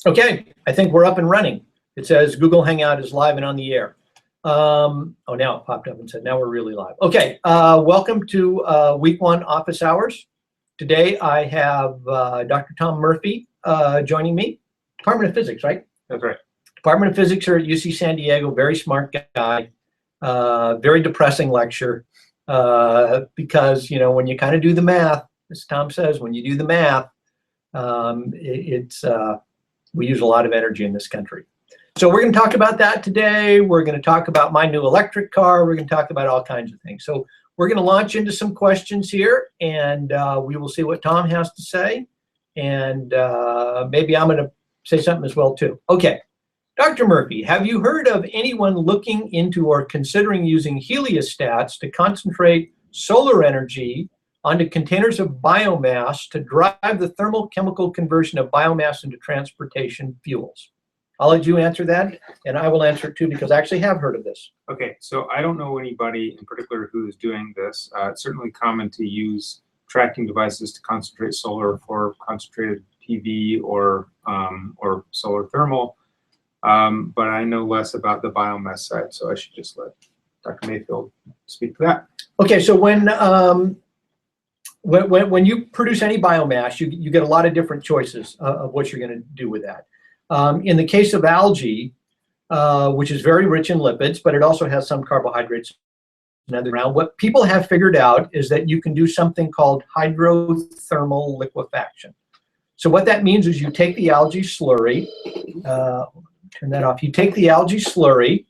Okay, I think we're up and running. It says Google Hangout is live and on the air. Oh, now it popped up and said, now we're really live. Okay, welcome to week 1 office hours. Today I have Dr. Tom Murphy joining me. Department of Physics, right? That's right. Department of Physics here at UC San Diego, very smart guy, very depressing lecture because, you know, when you kind of do the math, as Tom says, when you do the math, we use a lot of energy in this country. So we're going to talk about that today. We're going to talk about my new electric car. We're going to talk about all kinds of things. So we're going to launch into some questions here, and we will see what Tom has to say. And maybe I'm going to say something as well, too. Okay. Dr. Murphy, have you heard of anyone looking into or considering using heliostats to concentrate solar energy onto containers of biomass to drive the thermal chemical conversion of biomass into transportation fuels? I'll let you answer that, and I will answer it too, because I actually have heard of this. Okay, so I don't know anybody in particular who is doing this. It's certainly common to use tracking devices to concentrate solar for concentrated PV or solar thermal, but I know less about the biomass side, so I should just let Dr. Mayfield speak to that. Okay, so when you produce any biomass, you get a lot of different choices of what you're going to do with that. In the case of algae, which is very rich in lipids, but it also has some carbohydrates and other around, what people have figured out is that you can do something called hydrothermal liquefaction. So what that means is you take the algae slurry, turn that off, you take the algae slurry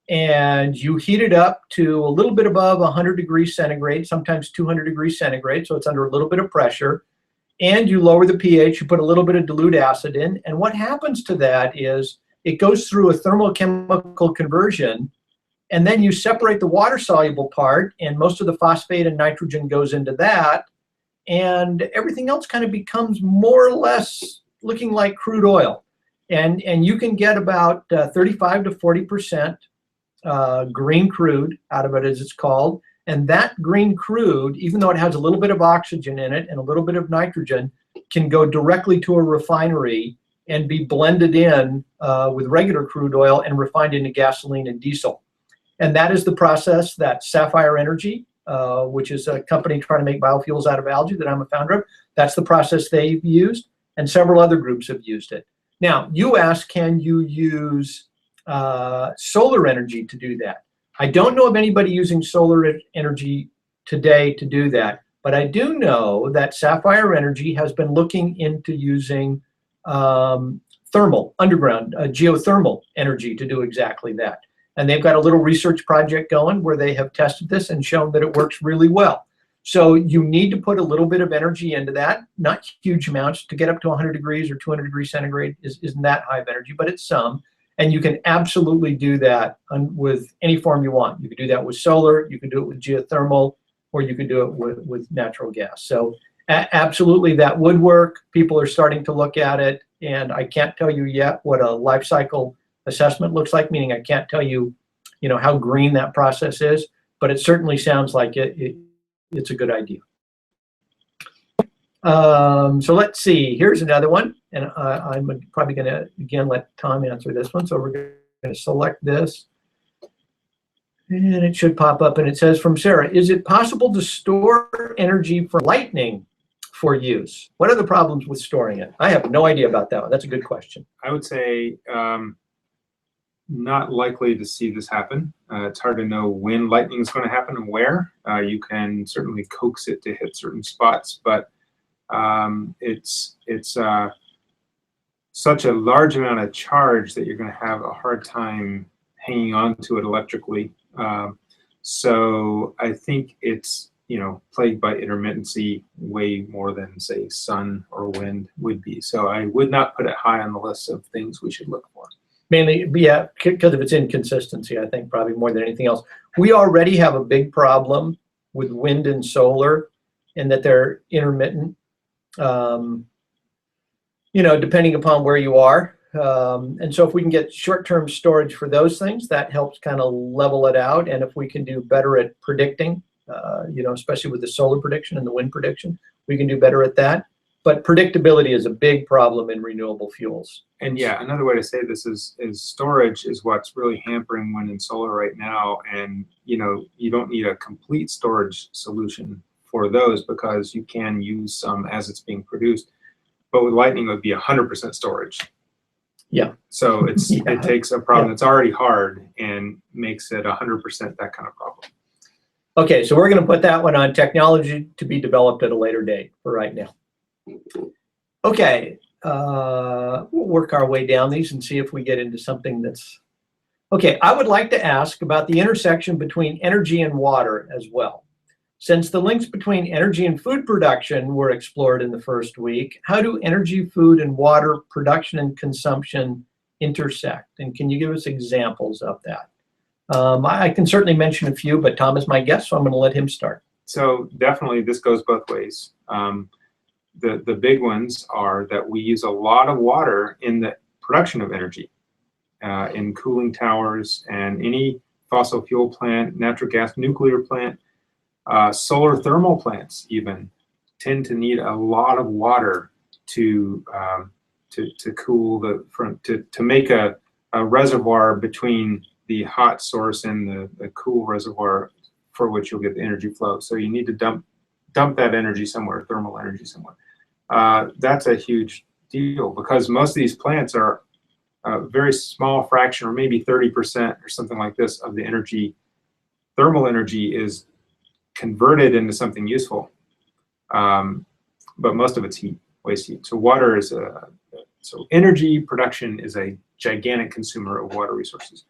and you heat it up to a little bit above 100 degrees centigrade, sometimes 200 degrees centigrade, so it's under a little bit of pressure. And you lower the pH, you put a little bit of dilute acid in, and what happens to that is it goes through a thermochemical conversion, and then you separate the water-soluble part, and most of the phosphate and nitrogen goes into that, and everything else kind of becomes more or less looking like crude oil. And you can get about 35 to 40% green crude out of it, as it's called. And that green crude, even though it has a little bit of oxygen in it and a little bit of nitrogen, can go directly to a refinery and be blended in with regular crude oil and refined into gasoline and diesel. And that is the process that Sapphire Energy, which is a company trying to make biofuels out of algae that I'm a founder of, that's the process they've used, and several other groups have used it. Now, you asked, can you use solar energy to do that? I don't know of anybody using solar energy today to do that, but I do know that Sapphire Energy has been looking into using thermal, underground, geothermal energy to do exactly that. And they've got a little research project going where they have tested this and shown that it works really well. So you need to put a little bit of energy into that, not huge amounts. To get up to 100 degrees or 200 degrees centigrade isn't that high of energy, but it's some. And you can absolutely do that with any form you want. You could do that with solar, you could do it with geothermal, or you could do it with natural gas. So absolutely that would work. People are starting to look at it, and I can't tell you yet what a life cycle assessment looks like, meaning I can't tell you, how green that process is, but it certainly sounds like it's a good idea. So let's see, here's another one, and I'm probably going to, again, let Tom answer this one. So we're going to select this, and it should pop up, and it says from Sarah, is it possible to store energy for lightning for use? What are the problems with storing it? I have no idea about that one. That's a good question. I would say not likely to see this happen. It's hard to know when lightning is going to happen and where. You can certainly coax it to hit certain spots, but it's such a large amount of charge that you're going to have a hard time hanging on to it electrically. So I think it's plagued by intermittency way more than, say, sun or wind would be. So I would not put it high on the list of things we should look for. Mainly, yeah, because of its inconsistency, I think, probably more than anything else. We already have a big problem with wind and solar in that they're intermittent. Depending upon where you are. And so if we can get short-term storage for those things, that helps kind of level it out. And if we can do better at predicting, especially with the solar prediction and the wind prediction, we can do better at that. but predictability is a big problem in renewable fuels. And yeah, another way to say this is storage is what's really hampering wind and solar right now. And you don't need a complete storage solution for those because you can use some as it's being produced. But with lightning, it would be 100% storage. Yeah. So Yeah. it takes a problem that's already hard and makes it 100% that kind of problem. Okay, so we're going to put that one on technology to be developed at a later date for right now. Okay, we'll work our way down these and see if we get into something that's... Okay, I would like to ask about the intersection between energy and water as well. Since the links between energy and food production were explored in the first week, how do energy, food, and water production and consumption intersect? And can you give us examples of that? I can certainly mention a few, but Tom is my guest, so I'm going to let him start. So definitely this goes both ways. The big ones are that we use a lot of water in the production of energy, in cooling towers and any fossil fuel plant, natural gas, nuclear plant, solar thermal plants even tend to need a lot of water to cool the front, to make a reservoir between the hot source and the cool reservoir for which you'll get the energy flow. So you need to dump that energy somewhere, thermal energy somewhere. That's a huge deal because most of these plants are a very small fraction, or maybe 30% or something like this of the energy. Thermal energy is converted into something useful, but most of it's heat, waste heat. So water is so energy production is a gigantic consumer of water resources.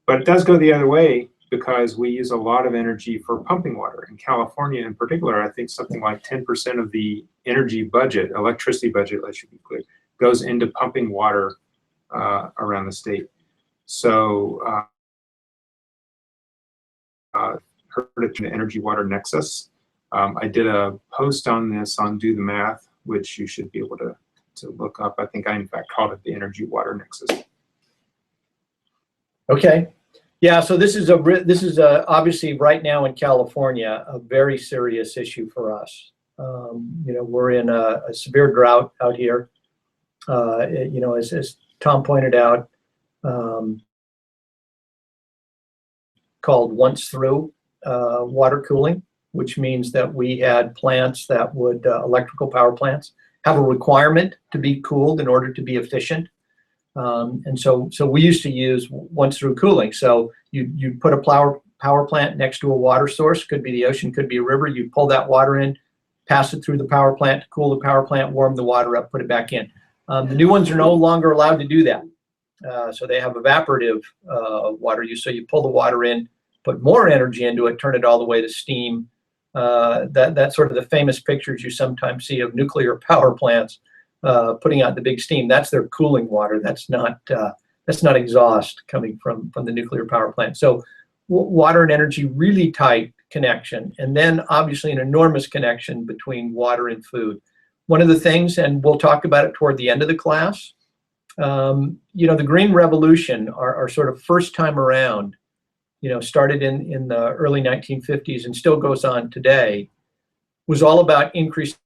But it does go the other way because we use a lot of energy for pumping water. In California in particular, I think something like 10% of the energy budget, electricity budget, I should be clear, goes into pumping water around the state. So heard it in the energy water nexus. I did a post on this on Do the Math, which you should be able to look up. I think I in fact called it the energy water nexus. Okay. Yeah, so this is obviously right now in California a very serious issue for us. We're in a severe drought out here. As Tom pointed out, called once through water cooling, which means that we had plants that would, electrical power plants, have a requirement to be cooled in order to be efficient. And so we used to use once through cooling. So you put a power plant next to a water source, could be the ocean, could be a river. You pull that water in, pass it through the power plant to cool the power plant, warm the water up, put it back in. The new ones are no longer allowed to do that. So they have evaporative water use. So you pull the water in, put more energy into it, turn it all the way to steam. That's sort of the famous pictures you sometimes see of nuclear power plants putting out the big steam. That's their cooling water. That's not exhaust coming from the nuclear power plant. So water and energy, really tight connection. And then obviously an enormous connection between water and food. One of the things, and we'll talk about it toward the end of the class, the Green Revolution, our sort of first time around, started in the early 1950s and still goes on today, was all about increasing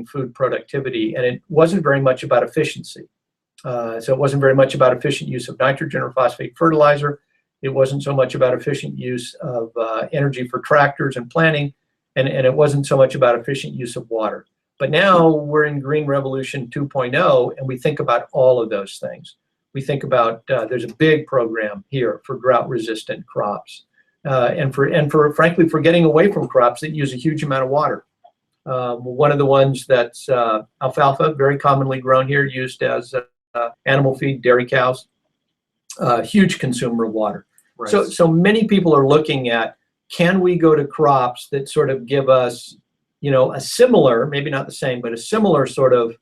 food productivity, and it wasn't very much about efficiency. So it wasn't very much about efficient use of nitrogen or phosphate fertilizer. It wasn't so much about efficient use of energy for tractors and planting, and it wasn't so much about efficient use of water. But now we're in Green Revolution 2.0, and we think about all of those things. We think about there's a big program here for drought-resistant crops, and for frankly for getting away from crops that use a huge amount of water. One of the ones that's alfalfa, very commonly grown here, used as animal feed, dairy cows, huge consumer of water. Right. So many people are looking at, can we go to crops that sort of give us, a similar, maybe not the same, but a similar sort of,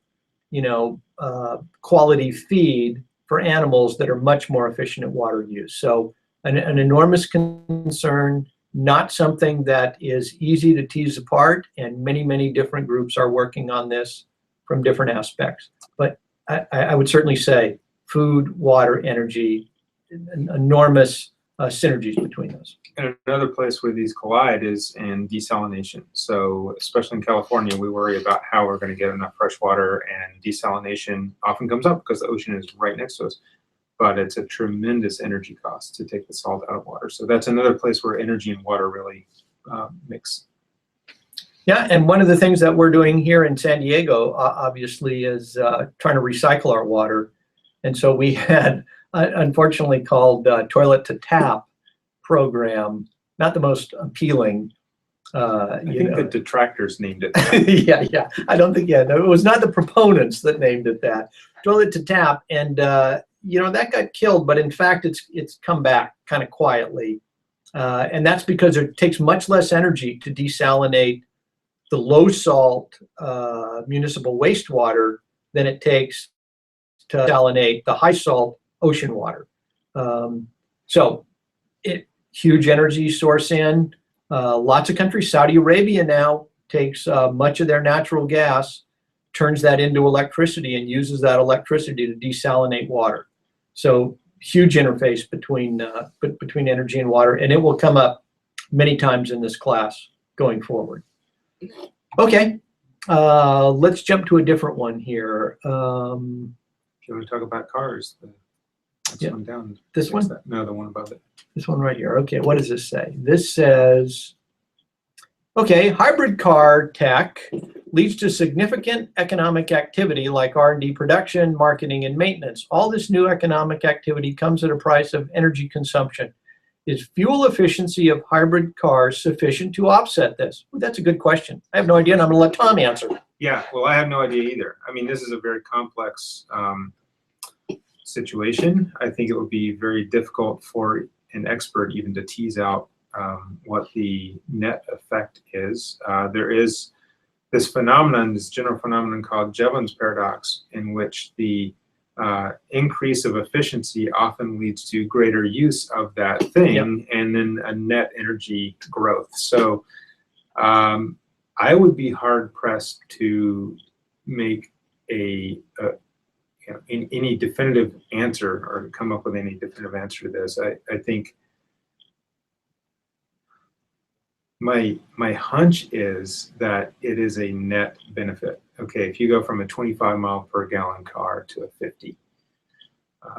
quality feed for animals that are much more efficient at water use. So an enormous concern, not something that is easy to tease apart, and many, many different groups are working on this from different aspects. But I would certainly say food, water, energy, enormous synergies between those. And another place where these collide is in desalination. So especially in California, we worry about how we're going to get enough fresh water, and desalination often comes up because the ocean is right next to us. But it's a tremendous energy cost to take the salt out of water. So that's another place where energy and water really mix. Yeah, and one of the things that we're doing here in San Diego, obviously, is trying to recycle our water. And so we had, unfortunately, called toilet to tap program, not the most appealing. I think the detractors named it. Yeah. I don't think, no, it was not the proponents that named it that. Toilet to tap, and that got killed, but in fact, it's come back kind of quietly. And that's because it takes much less energy to desalinate the low salt municipal wastewater than it takes to desalinate the high salt ocean water. So huge energy source in lots of countries. Saudi Arabia now takes much of their natural gas, turns that into electricity, and uses that electricity to desalinate water. So huge interface between energy and water, and it will come up many times in this class going forward. Okay, let's jump to a different one here. If you want to talk about cars, that's one down. This one? No, the one above it. This one right here. Okay, what does this say? This says, okay, hybrid car tech leads to significant economic activity like R&D production, marketing, and maintenance. All this new economic activity comes at a price of energy consumption. Is fuel efficiency of hybrid cars sufficient to offset this? Well, that's a good question. I have no idea, and I'm going to let Tom answer. Yeah, well, I have no idea either. I mean, this is a very complex situation. I think it would be very difficult for an expert even to tease out what the net effect is. There is this phenomenon, this general phenomenon called Jevons paradox, in which the increase of efficiency often leads to greater use of that thing, and then a net energy growth. So I would be hard pressed to make any definitive answer, or to come up with any definitive answer to this. I think my hunch is that it is a net benefit. Okay, if you go from a 25 mile per gallon car to a 50,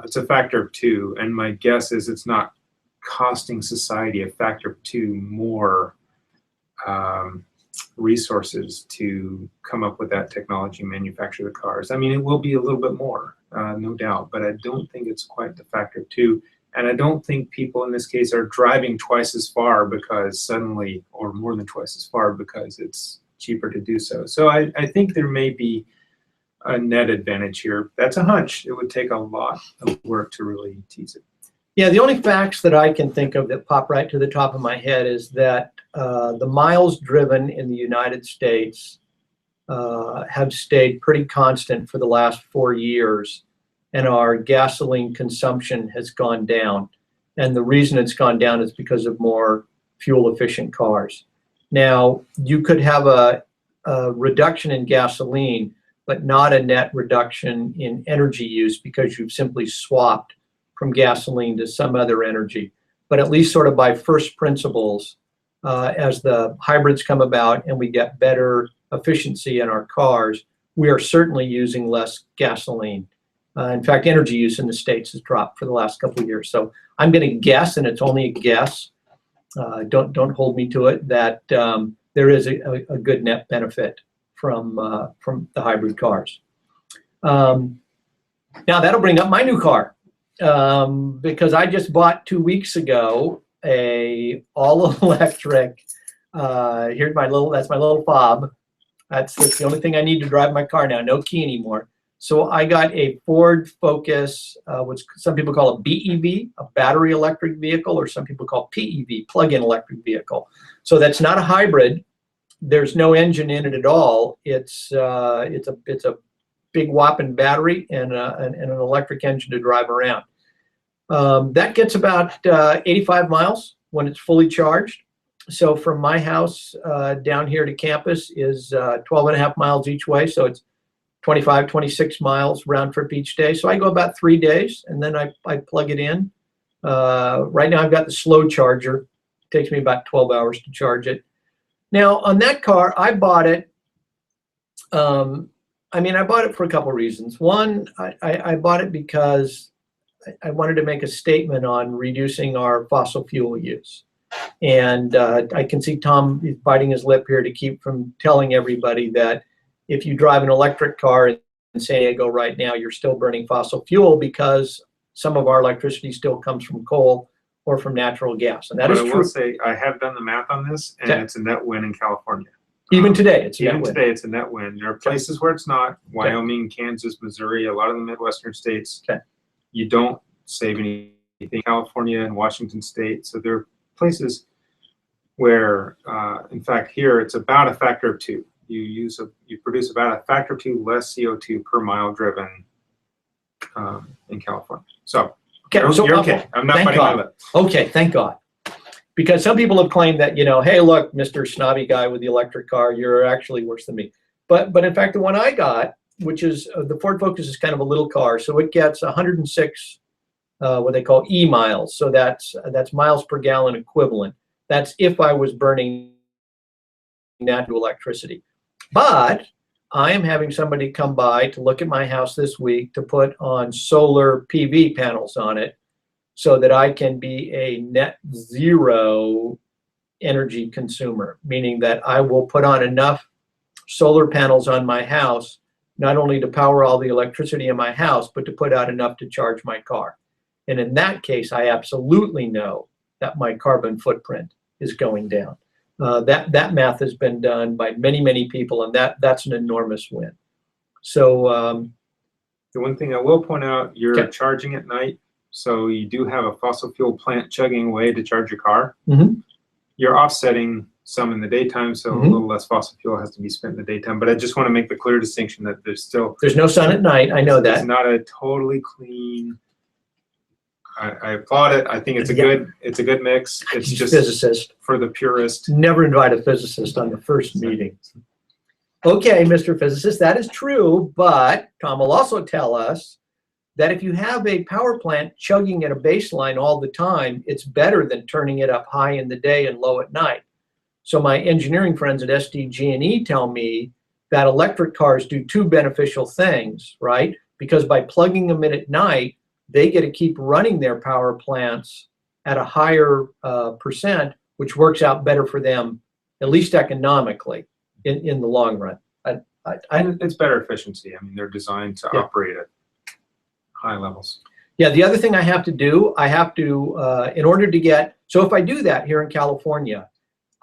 it's a factor of 2, and my guess is it's not costing society a factor of 2 more resources to come up with that technology and manufacture the cars. I mean, it will be a little bit more, no doubt, but I don't think it's quite the factor of 2. And I don't think people in this case are driving twice as far because suddenly, or more than twice as far because it's cheaper to do so. So I think there may be a net advantage here. That's a hunch. It would take a lot of work to really tease it. Yeah, the only facts that I can think of that pop right to the top of my head is that the miles driven in the United States have stayed pretty constant for the last 4 years, and our gasoline consumption has gone down. And the reason it's gone down is because of more fuel-efficient cars. Now, you could have a reduction in gasoline, but not a net reduction in energy use because you've simply swapped from gasoline to some other energy. But at least sort of by first principles, as the hybrids come about and we get better efficiency in our cars, we are certainly using less gasoline. In fact, energy use in the States has dropped for the last couple of years. So I'm going to guess, and it's only a guess, don't hold me to it, that there is a good net benefit from the hybrid cars. Now that'll bring up my new car, because I just bought 2 weeks ago a all-electric. Here's that's my little fob. That's the only thing I need to drive my car now. No key anymore. So I got a Ford Focus, which some people call a BEV, a battery electric vehicle, or some people call PEV, plug-in electric vehicle. So that's not a hybrid. There's no engine in it at all. It's a big whopping battery and an electric engine to drive around. That gets about 85 miles when it's fully charged. So from my house down here to campus is 12 and a half miles each way. So it's 25, 26 miles round trip each day. So I go about 3 days, and then I plug it in. Right now I've got the slow charger, takes me about 12 hours to charge it. Now, on that car, I bought it. I bought it for a couple reasons. One, I bought it because I wanted to make a statement on reducing our fossil fuel use. And I can see Tom is biting his lip here to keep from telling everybody that if you drive an electric car in San Diego right now, you're still burning fossil fuel because some of our electricity still comes from coal or from natural gas. And that is true. I will say, I have done the math on this, and it's a net win in California. Even today, it's a net win. Even today, it's a net win. There are places where it's not. Wyoming, Kansas, Missouri, a lot of the Midwestern states, you don't save anything. California and Washington State. So there are places where, in fact, here it's about a factor of 2. You produce about a factor of 2 less CO2 per mile driven in California. So, you're okay. I'm not fighting my lip. Okay, thank God. Because some people have claimed that, hey, look, Mr. Snobby guy with the electric car, you're actually worse than me. But in fact, the one I got, which is the Ford Focus, is kind of a little car, so it gets 106 what they call e-miles. So that's miles per gallon equivalent. That's if I was burning natural electricity. But I am having somebody come by to look at my house this week to put on solar PV panels on it so that I can be a net zero energy consumer, meaning that I will put on enough solar panels on my house, not only to power all the electricity in my house, but to put out enough to charge my car. And in that case, I absolutely know that my carbon footprint is going down. That math has been done by many, many people, and that's an enormous win. So the one thing I will point out, you're charging at night, so you do have a fossil fuel plant chugging away to charge your car. You're offsetting some in the daytime, so a little less fossil fuel has to be spent in the daytime. But I just want to make the clear distinction that there's no sun at night. I know that. It's not a totally clean. I applaud it. I think it's a good mix. It's just physicist for the purist. Never invite a physicist on the first meeting. Okay, Mr. Physicist, that is true, but Tom will also tell us that if you have a power plant chugging at a baseline all the time, it's better than turning it up high in the day and low at night. So my engineering friends at SDG&E tell me that electric cars do 2 beneficial things, right? Because by plugging them in at night, they get to keep running their power plants at a higher percent, which works out better for them, at least economically, in the long run. And it's better efficiency. I mean, they're designed to operate at high levels. Yeah, the other thing I have to do, in order to get, so if I do that here in California,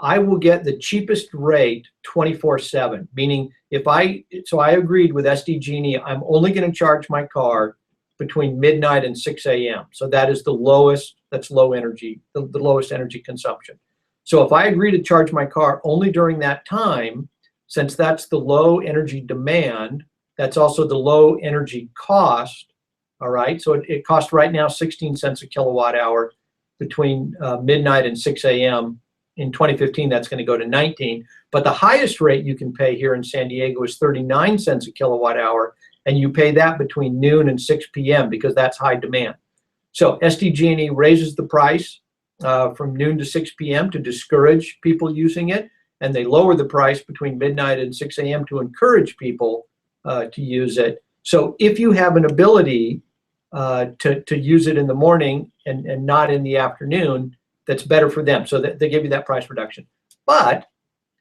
I will get the cheapest rate 24/7, meaning so I agreed with SDG&E, I'm only going to charge my car between midnight and 6 a.m. So that is the lowest, that's low energy, the lowest energy consumption. So if I agree to charge my car only during that time, since that's the low energy demand, that's also the low energy cost, all right? So it costs right now 16 cents a kilowatt hour between midnight and 6 a.m. In 2015, that's going to go to 19. But the highest rate you can pay here in San Diego is 39 cents a kilowatt hour, and you pay that between noon and 6 p.m. because that's high demand. So SDG&E raises the price from noon to 6 p.m. to discourage people using it, and they lower the price between midnight and 6 a.m. to encourage people to use it. So if you have an ability to use it in the morning and not in the afternoon, that's better for them. So they give you that price reduction. But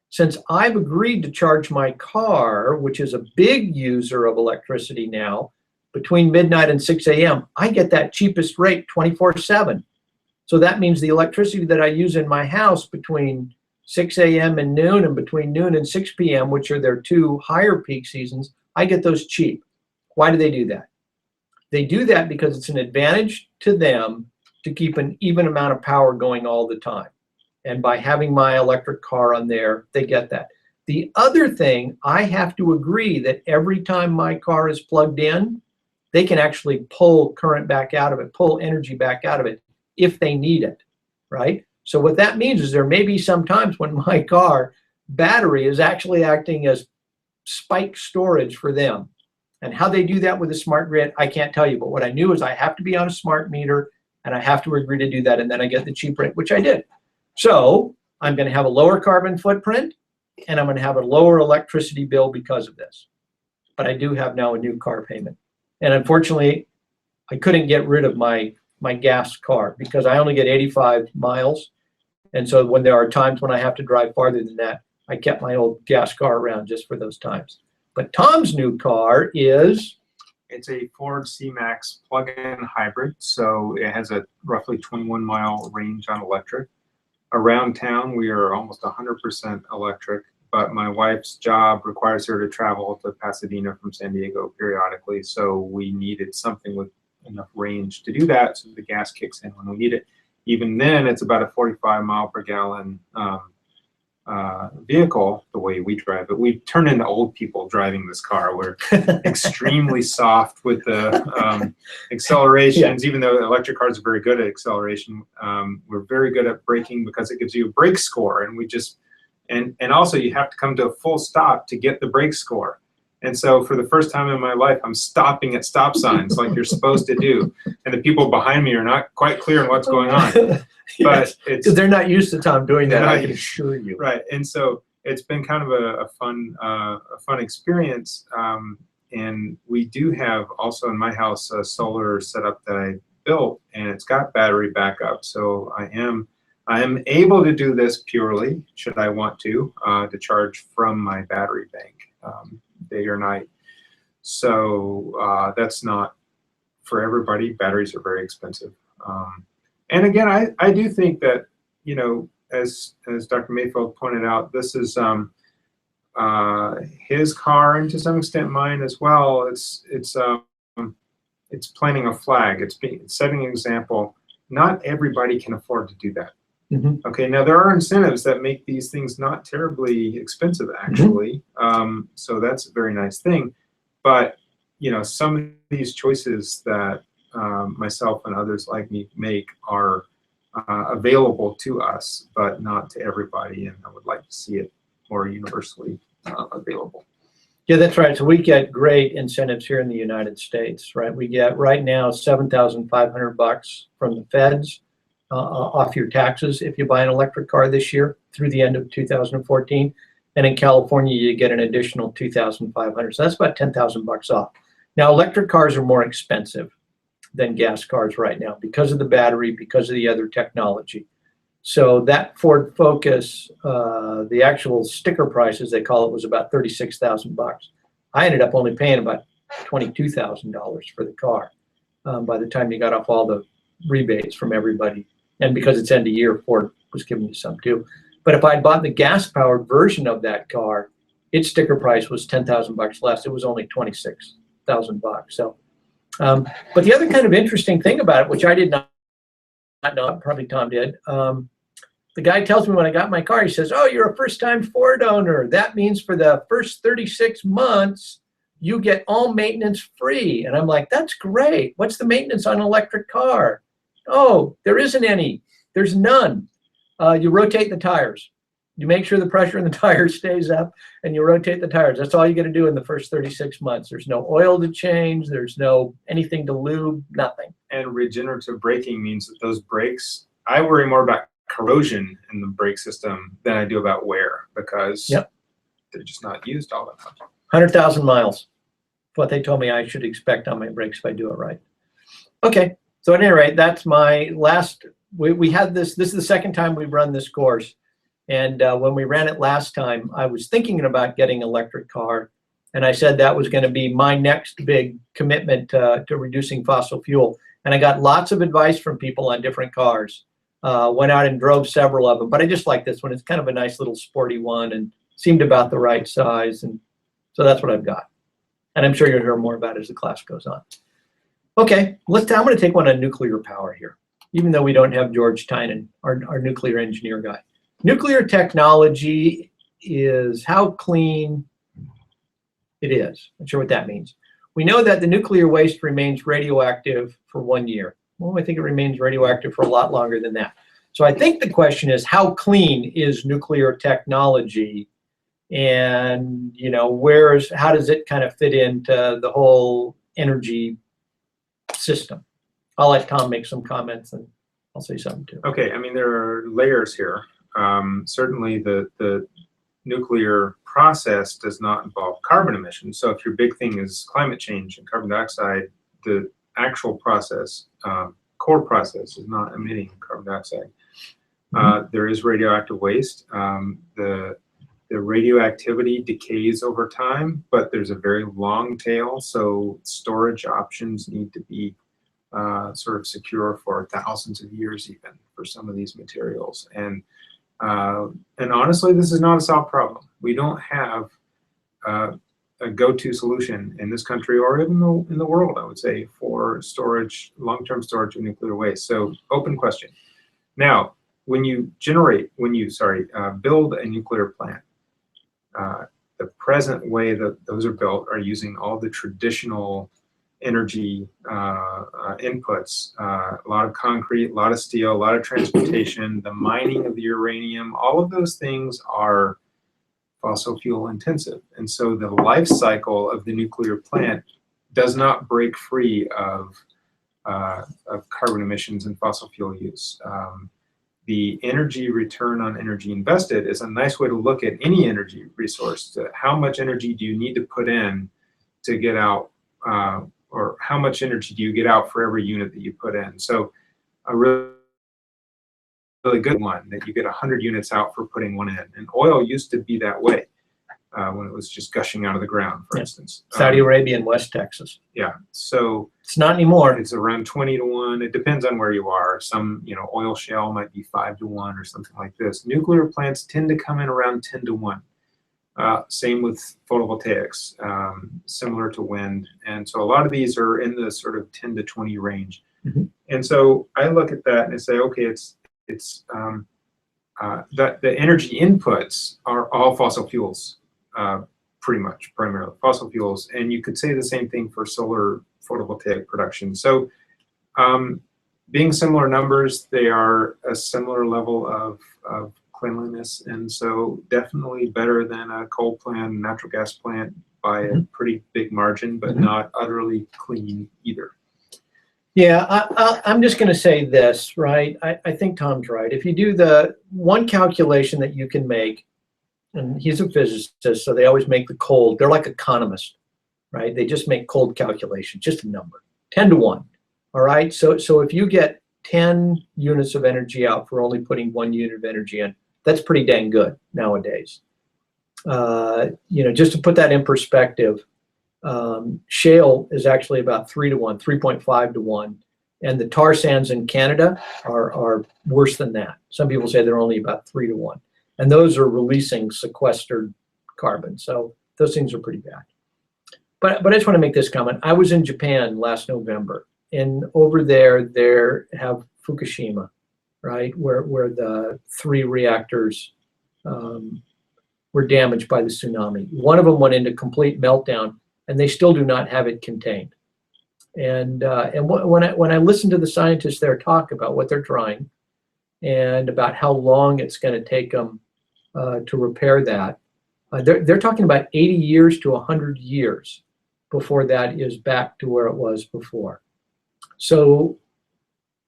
since I've agreed to charge my car, which is a big user of electricity now, between midnight and 6 a.m., I get that cheapest rate 24/7. So that means the electricity that I use in my house between 6 a.m. and noon, and between noon and 6 p.m., which are their 2 higher peak seasons, I get those cheap. Why do they do that? They do that because it's an advantage to them to keep an even amount of power going all the time. And by having my electric car on there, they get that. The other thing, I have to agree that every time my car is plugged in, they can actually pull current back out of it, pull energy back out of it if they need it, right? So what that means is there may be some times when my car battery is actually acting as spike storage for them. And how they do that with a smart grid, I can't tell you. But what I knew is I have to be on a smart meter, and I have to agree to do that, and then I get the cheap rate, which I did. So I'm going to have a lower carbon footprint, and I'm going to have a lower electricity bill because of this. But I do have now a new car payment. And unfortunately, I couldn't get rid of my gas car because I only get 85 miles. And so when there are times when I have to drive farther than that, I kept my old gas car around just for those times. But Tom's new car is? It's a Ford C-Max plug-in hybrid, so it has a roughly 21-mile range on electric. Around town, we are almost 100% electric, but my wife's job requires her to travel to Pasadena from San Diego periodically, so we needed something with enough range to do that, so the gas kicks in when we need it. Even then, it's about a 45 mile per gallon vehicle, the way we drive it. We've turned into old people driving this car. We're extremely soft with the accelerations, even though electric cars are very good at acceleration. We're very good at braking because it gives you a brake score, and we just, and also you have to come to a full stop to get the brake score. And so for the first time in my life, I'm stopping at stop signs like you're supposed to do. And the people behind me are not quite clear on what's going on. But it's, because they're not used to Tom doing that, I can assure you. Right. And so it's been kind of a fun experience. And we do have also in my house a solar setup that I built, and it's got battery backup. So I am able to do this purely, should I want to charge from my battery bank. Day or night. So that's not for everybody. Batteries are very expensive. And again, I do think that, you know, as Dr. Mayfield pointed out, this is his car, and to some extent mine as well. It's planting a flag. It's setting an example. Not everybody can afford to do that. Mm-hmm. Okay, now there are incentives that make these things not terribly expensive, actually. Mm-hmm. So that's a very nice thing. But, you know, some of these choices that myself and others like me make are available to us, but not to everybody. And I would like to see it more universally available. Yeah, that's right. So we get great incentives here in the United States, right? We get right now $7,500 from the feds. Off your taxes if you buy an electric car this year through the end of 2014. And in California, you get an additional $2,500. So that's about $10,000 off. Now, electric cars are more expensive than gas cars right now because of the battery, because of the other technology. So that Ford Focus, the actual sticker price, as they call it, was about $36,000. I ended up only paying about $22,000 for the car by the time you got off all the rebates from everybody. And because it's end of year, Ford was giving you some too. But if I'd bought the gas-powered version of that car, its sticker price was $10,000 less. It was only $26,000. So, but the other kind of interesting thing about it, which I did not know, probably Tom did, the guy tells me when I got my car, he says, "Oh, you're a first-time Ford owner. That means for the first 36 months, you get all maintenance free." And I'm like, "That's great. What's the maintenance on an electric car?" "Oh, there isn't any. There's none. You rotate the tires. You make sure the pressure in the tires stays up, and you rotate the tires. That's all you got to do in the first 36 months. There's no oil to change. There's no anything to lube, nothing." And regenerative braking means that those brakes, I worry more about corrosion in the brake system than I do about wear, because they're just not used all that much. 100,000 miles. What they told me I should expect on my brakes if I do it right. Okay. So at any rate, that's my last, we had this is the second time we've run this course. And when we ran it last time, I was thinking about getting an electric car. And I said that was going to be my next big commitment to reducing fossil fuel. And I got lots of advice from people on different cars. Went out and drove several of them. But I just like this one. It's kind of a nice little sporty one and seemed about the right size. And so that's what I've got. And I'm sure you'll hear more about it as the class goes on. Okay, I'm going to take one on nuclear power here, even though we don't have George Tynan, our nuclear engineer guy. Nuclear technology is how clean it is. I'm not sure what that means. We know that the nuclear waste remains radioactive for 1 year. Well, I think it remains radioactive for a lot longer than that. So I think the question is, how clean is nuclear technology? And, you know, how does it kind of fit into the whole energy system? I'll let Tom make some comments and I'll say something too. Okay, I mean, there are layers here. Certainly the nuclear process does not involve carbon emissions. So if your big thing is climate change and carbon dioxide, the actual process, core process, is not emitting carbon dioxide. There is radioactive waste. The radioactivity decays over time, but there's a very long tail, so storage options need to be sort of secure for thousands of years even for some of these materials. And honestly, this is not a solved problem. We don't have a go-to solution in this country or even in the world, I would say, for storage, long-term storage of nuclear waste. So open question. Now, when you build a nuclear plant, the present way that those are built are using all the traditional energy inputs, a lot of concrete, a lot of steel, a lot of transportation, the mining of the uranium, all of those things are fossil fuel intensive. And so the life cycle of the nuclear plant does not break free of carbon emissions and fossil fuel use. The energy return on energy invested is a nice way to look at any energy resource. How much energy do you need to put in to get out, or how much energy do you get out for every unit that you put in? So a really good one that you get 100 units out for putting one in. And oil used to be that way when it was just gushing out of the ground, for instance. Saudi Arabia and West Texas. Yeah, so it's not anymore. It's around 20 to 1. It depends on where you are. Some, oil shale might be 5 to 1 or something like this. Nuclear plants tend to come in around 10 to 1. Same with photovoltaics, similar to wind. And so a lot of these are in the sort of 10 to 20 range. And so I look at that and I say, okay, that the energy inputs are all fossil fuels, pretty much, primarily fossil fuels. And you could say the same thing for solar photovoltaic production. So being similar numbers, they are a similar level of cleanliness, and so definitely better than a coal plant, natural gas plant by a pretty big margin, but not utterly clean either. Yeah, I'm just going to say this, right? I think Tom's right. If you do the one calculation that you can make, and he's a physicist, so they always make the cold. They're like economists, right? They just make cold calculations, just a number, 10 to 1. All right. So if you get 10 units of energy out for only putting 1 unit of energy in, that's pretty dang good nowadays. Just to put that in perspective, shale is actually about 3 to 1, 3.5 to 1. And the tar sands in Canada are worse than that. Some people say they're only about 3 to 1. And those are releasing sequestered carbon. So those things are pretty bad. But I just want to make this comment. I was in Japan last November, and over there, they have Fukushima, right, where the 3 reactors were damaged by the tsunami. One of them went into complete meltdown, and they still do not have it contained. And when I listen to the scientists there talk about what they're trying and about how long it's going to take them to repair that, they're talking about 80 years to 100 years before that is back to where it was before. So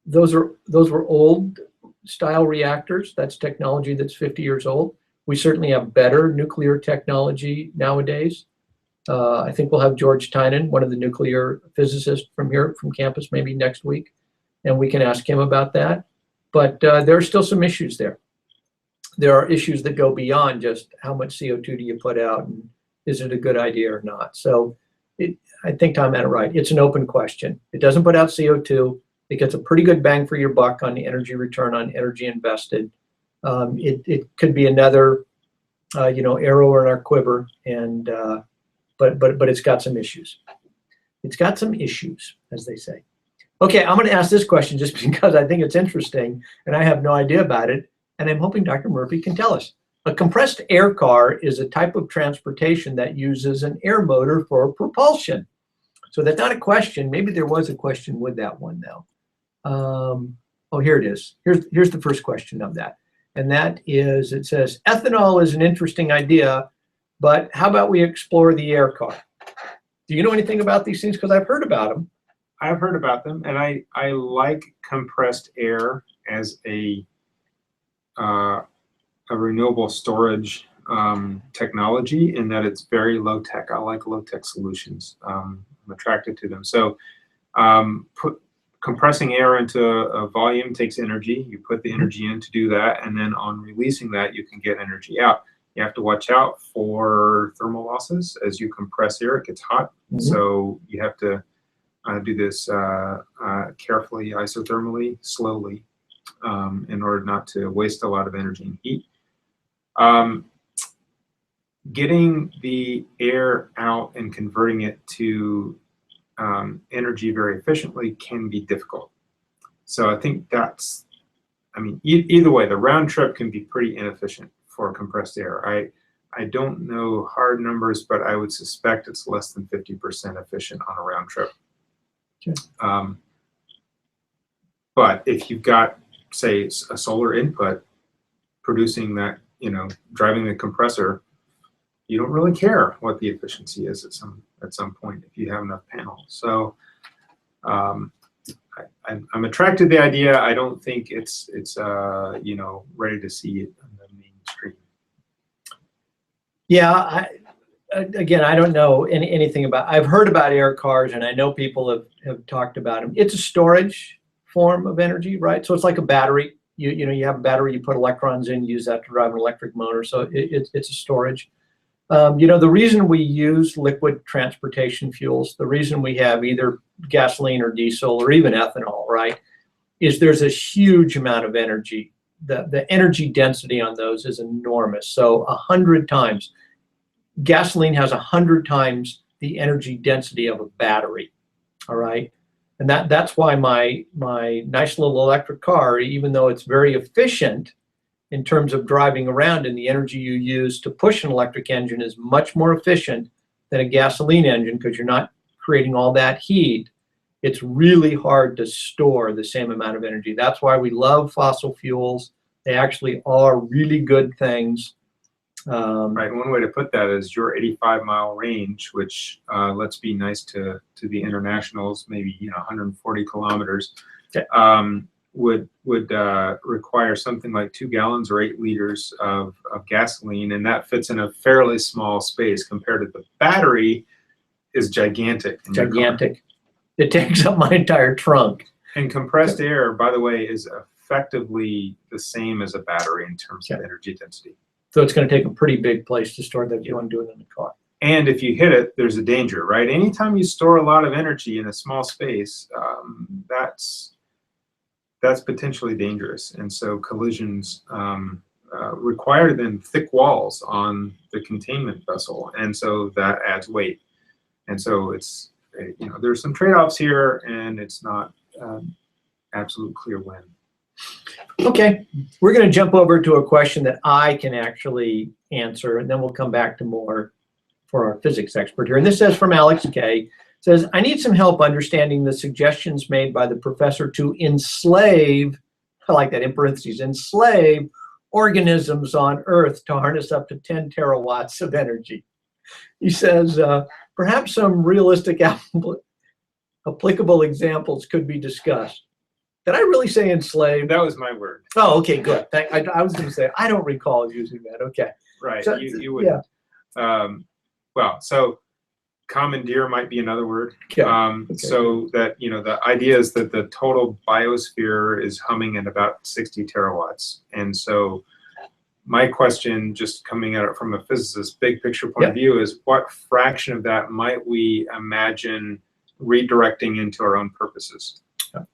those were old style reactors. That's technology that's 50 years old. We certainly have better nuclear technology nowadays. I think we'll have George Tynan, one of the nuclear physicists from here, from campus, maybe next week, and we can ask him about that. But there are still some issues there. There are issues that go beyond just how much CO2 do you put out, and is it a good idea or not? So I think Tom had it right. It's an open question. It doesn't put out CO2. It gets a pretty good bang for your buck on the energy return on energy invested. It could be another, arrow in our quiver, and but it's got some issues. It's got some issues, as they say. Okay, I'm going to ask this question just because I think it's interesting, and I have no idea about it, and I'm hoping Dr. Murphy can tell us. A compressed air car is a type of transportation that uses an air motor for propulsion. So that's not a question. Maybe there was a question with that one, though. Oh, here it is. Here's the first question of that. And that is, it says, ethanol is an interesting idea, but how about we explore the air car? Do you know anything about these things? Because I've heard about them. I've heard about them, and I like compressed air as a renewable storage technology, in that it's very low tech. I like low tech solutions. I'm attracted to them. So compressing air into a volume takes energy. You put the energy in to do that, and then on releasing that, you can get energy out. You have to watch out for thermal losses. As you compress air, it gets hot. So you have to do this carefully, isothermally, slowly, in order not to waste a lot of energy and heat. Getting the air out and converting it to energy very efficiently can be difficult. So I think that's, I mean, either way, the round trip can be pretty inefficient for compressed air. I don't know hard numbers, but I would suspect it's less than 50% efficient on a round trip. Okay. But if you've got, say, a solar input producing that, you know, driving the compressor, you don't really care what the efficiency is at some point if you have enough panels. So I'm attracted to the idea. I don't think it's you know, ready to see it in the mainstream. Yeah, again, I don't know anything about. I've heard about air cars, and I know people have talked about them. It's a storage form of energy, right? So it's like a battery. You know, you have a battery, you put electrons in, use that to drive an electric motor. So it's a storage. You know, the reason we use liquid transportation fuels, the reason we have either gasoline or diesel or even ethanol, right, is there's a huge amount of energy. The energy density on those is enormous. So 100 times. Gasoline has 100 times the energy density of a battery, all right? And that's why my nice little electric car, even though it's very efficient in terms of driving around, and the energy you use to push an electric engine is much more efficient than a gasoline engine, because you're not creating all that heat. It's really hard to store the same amount of energy. That's why we love fossil fuels. They actually are really good things. Right. One way to put that is your 85-mile range, which let's be nice to the internationals, maybe, you know, 140 kilometers, okay, would require something like 2 gallons or 8 liters of gasoline, and that fits in a fairly small space compared to the battery is gigantic. Gigantic. It takes up my entire trunk. And compressed air, by the way, is effectively the same as a battery in terms of energy density. So it's going to take a pretty big place to store that if you want to do it in the car. And if you hit it, there's a danger, right? Anytime you store a lot of energy in a small space, that's potentially dangerous. And so collisions require then thick walls on the containment vessel, and so that adds weight. And so it's, you know, there's some trade-offs here, and it's not absolutely clear when. Okay, we're going to jump over to a question that I can actually answer, and then we'll come back to more for our physics expert here. And this says from Alex K. It says, I need some help understanding the suggestions made by the professor to enslave, I like that in parentheses, enslave organisms on Earth to harness up to 10 terawatts of energy. He says, perhaps some realistic applicable examples could be discussed. Did I really say enslave? That was my word. Oh, okay, good. I was going to say, I don't recall using that. Okay. Right, So, you wouldn't. Yeah. Well, so commandeer might be another word. Okay. Okay. So that, you know, the idea is that the total biosphere is humming at about 60 terawatts. And so my question, just coming at it from a physicist, big picture point of view, is what fraction of that might we imagine redirecting into our own purposes?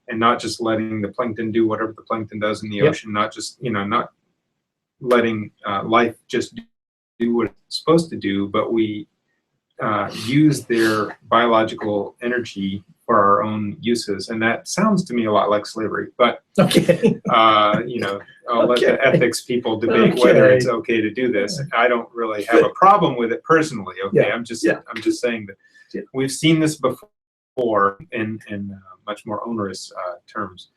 And not just letting the plankton do whatever the plankton does in the ocean, not just, you know, not letting life just do what it's supposed to do, but we use their biological energy for our own uses. And that sounds to me a lot like slavery, but, okay. You know, I'll let the ethics people debate whether it's okay to do this. I don't really have a problem with it personally. Okay. I'm just saying that we've seen this before in much more onerous terms.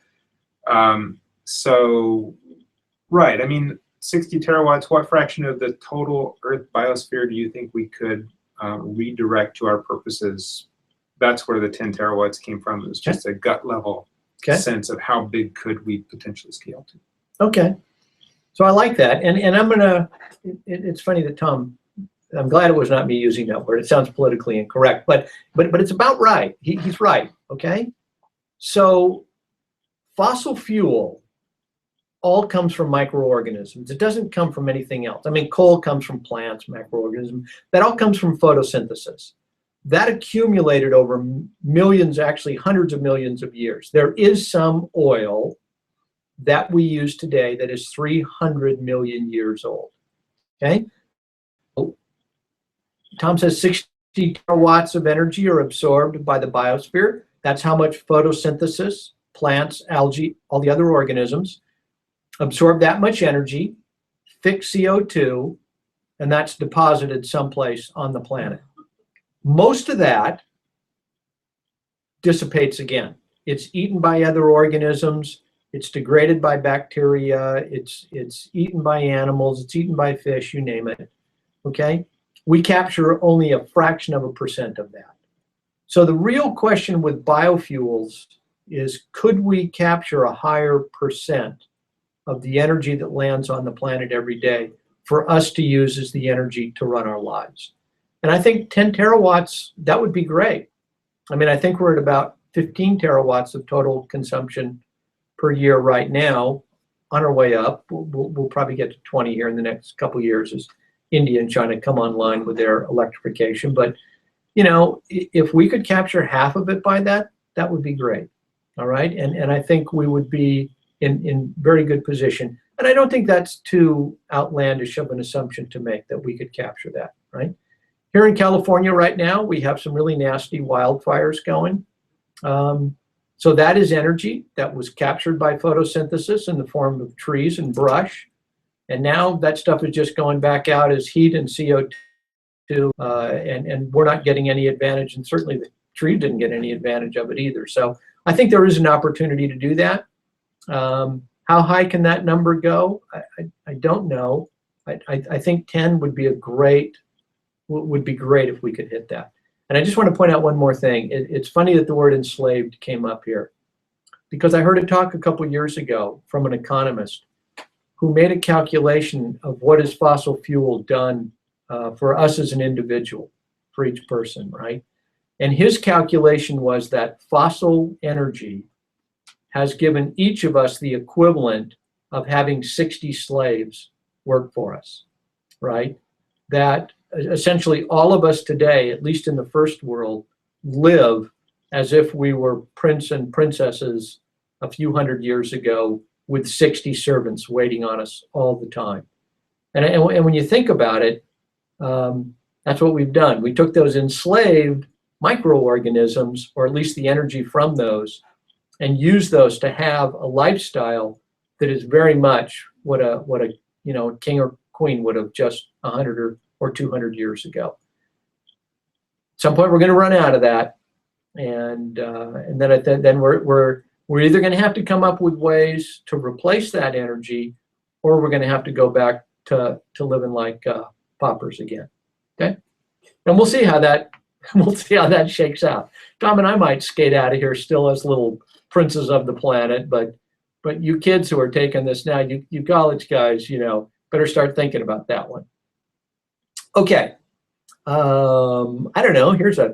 So, right, I mean, 60 terawatts, what fraction of the total Earth biosphere do you think we could redirect to our purposes that's where the 10 terawatts came from. It was just a gut level sense of how big could we potentially scale to. Okay. So I like that. And I'm going to, it's funny that Tom, I'm glad it was not me using that word. It sounds politically incorrect, but it's about right. He's right. Okay. So fossil fuel all comes from microorganisms. It doesn't come from anything else. I mean, coal comes from plants, microorganisms. That all comes from photosynthesis. That accumulated over millions, actually hundreds of millions of years. There is some oil that we use today that is 300 million years old. Okay? Tom says 60 terawatts of energy are absorbed by the biosphere. That's how much photosynthesis, plants, algae, all the other organisms absorb that much energy, fix CO2, and that's deposited someplace on the planet. Most of that dissipates again. It's eaten by other organisms. It's degraded by bacteria. It's eaten by animals. It's eaten by fish, you name it. Okay? We capture only a fraction of a percent of that. So the real question with biofuels is, could we capture a higher percent of the energy that lands on the planet every day for us to use as the energy to run our lives? And I think 10 terawatts, that would be great. I mean, I think we're at about 15 terawatts of total consumption per year right now, on our way up. We'll probably get to 20 here in the next couple of years as India and China come online with their electrification. But, you know, if we could capture half of it by that, that would be great. All right. And I think we would be in very good position. And I don't think that's too outlandish of an assumption to make, that we could capture that, right? Here in California right now, we have some really nasty wildfires going. So that is energy that was captured by photosynthesis in the form of trees and brush. And now that stuff is just going back out as heat and CO2, and we're not getting any advantage. And certainly the tree didn't get any advantage of it either. So I think there is an opportunity to do that. How high can that number go? I don't know. I think 10 would be great if we could hit that. And I just want to point out one more thing. It's funny that the word enslaved came up here, because I heard a talk a couple years ago from an economist who made a calculation of what is fossil fuel done for us as an individual, for each person, right? And his calculation was that fossil energy has given each of us the equivalent of having 60 slaves work for us, right? That essentially all of us today, at least in the first world, live as if we were prince and princesses a few hundred years ago with 60 servants waiting on us all the time. And when you think about it, that's what we've done. We took those enslaved microorganisms, or at least the energy from those, and used those to have a lifestyle that is very much what a king or queen would have just 100 or 200 years ago. At some point, we're going to run out of that, and then we're either going to have to come up with ways to replace that energy, or we're going to have to go back to living like paupers again. Okay, and we'll see how that shakes out. Tom and I might skate out of here still as little princes of the planet, but you kids who are taking this now, you college guys, better start thinking about that one. Okay, I don't know. Here's a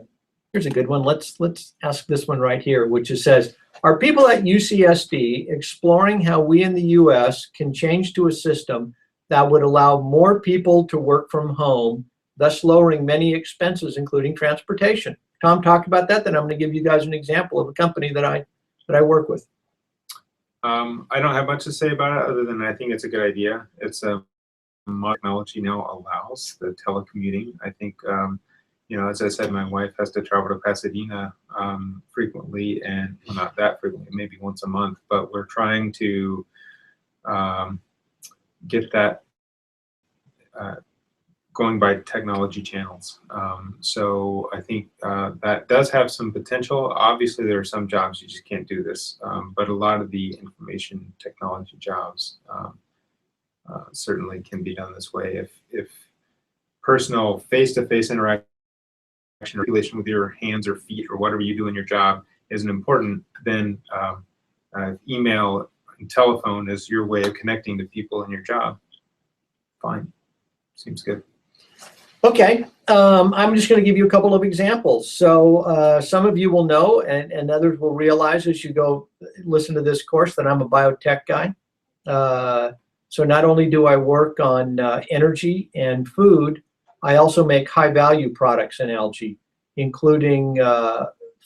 good one. Let's ask this one right here, which says, are people at UCSD exploring how we in the U.S. can change to a system that would allow more people to work from home, thus lowering many expenses, including transportation? Tom talked about that. Then I'm going to give you guys an example of a company that I work with. I don't have much to say about it other than I think it's a good idea. It's technology now allows the telecommuting. I think, as I said, my wife has to travel to Pasadena frequently, and well, not that frequently, maybe once a month, but we're trying to get that going by technology channels. So I think that does have some potential. Obviously, there are some jobs you just can't do this, but a lot of the information technology jobs certainly can be done this way if personal face-to-face interaction relation with your hands or feet or whatever you do in your job isn't important, then email and telephone is your way of connecting to people in your job. Fine. Seems good. Okay, I'm just going to give you a couple of examples. So some of you will know, and others will realize as you go listen to this course, that I'm a biotech guy. So not only do I work on energy and food, I also make high-value products in algae, including